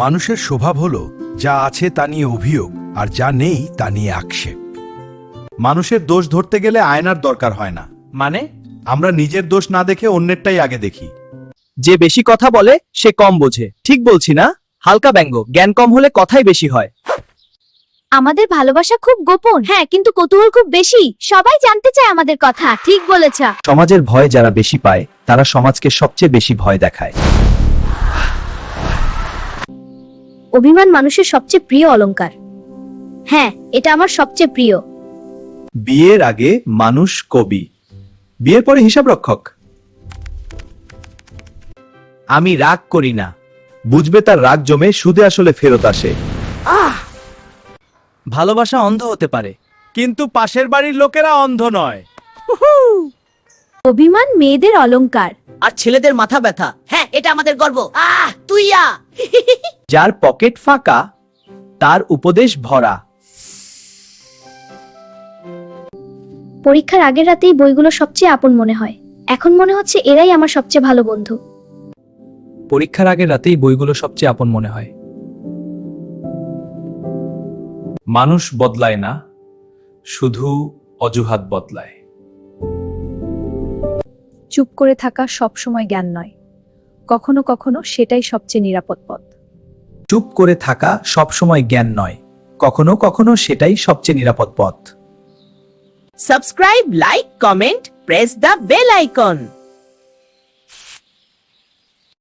মানুষের স্বভাব হলো যা আছে তা নিয়ে অভিযোগ আর যা নেই তা নিয়ে আক্ষেপ। মানুষের দোষ ধরতে গেলে আয়নার দরকার হয় না, মানে আমরা নিজের দোষ না দেখে অন্যেরটাই আগে দেখি। যে বেশি কথা বলে সে কম বোঝে, ঠিক বলছি না? হালকা ব্যঙ্গ, জ্ঞান কম হলে কথাই বেশি হয়। আমাদের ভালোবাসা খুব গোপন, হ্যাঁ, কিন্তু কৌতূহল খুব বেশি। সবাই জানতে চায় আমাদের কথা। ঠিক বলেছ। সমাজের ভয় যারা বেশি পায় তারা সমাজকে সবচেয়ে বেশি ভয় দেখায়। অভিমান মানুষের সবচেয়ে প্রিয় অলংকার। হ্যাঁ, এটা আমার সবচেয়ে প্রিয়। বিয়ের আগে মানুষ কবি, বিয়ের পরে হিসাব রক্ষক। আমি রাগ করি না, বুঝবে তার রাগ জমে সুদে আসলে ফেরত আসে। ভালোবাসা অন্ধ হতে পারে, কিন্তু পাশের বাড়ির লোকেরা অন্ধ নয়। অভিমান মেয়েদের অলংকার। আর ছেলেদের মাথা ব্যথা। হ্যাঁ, এটা আমাদের গর্ব। তুই যার পকেট ফাঁকা তার উপদেশ ভরা। পরীক্ষার আগের রাতেই বইগুলো সবচেয়ে আপন মনে হয়। এখন মনে হচ্ছে এরাই আমার সবচেয়ে ভালো বন্ধু। পরীক্ষার আগের রাতেই বইগুলো সবচেয়ে আপন মনে হয়। মানুষ বদলায় না, শুধু অজুহাত বদলায়। চুপ করে থাকা সবসময় জ্ঞান নয়, কখনো কখনো সেটাই সবচেয়ে নিরাপদ পথ। চুপ করে থাকা সবসময় জ্ঞান নয়, কখনো কখনো সেটাই সবচেয়ে নিরাপদ পথ। Subscribe, like, comment, press the bell icon.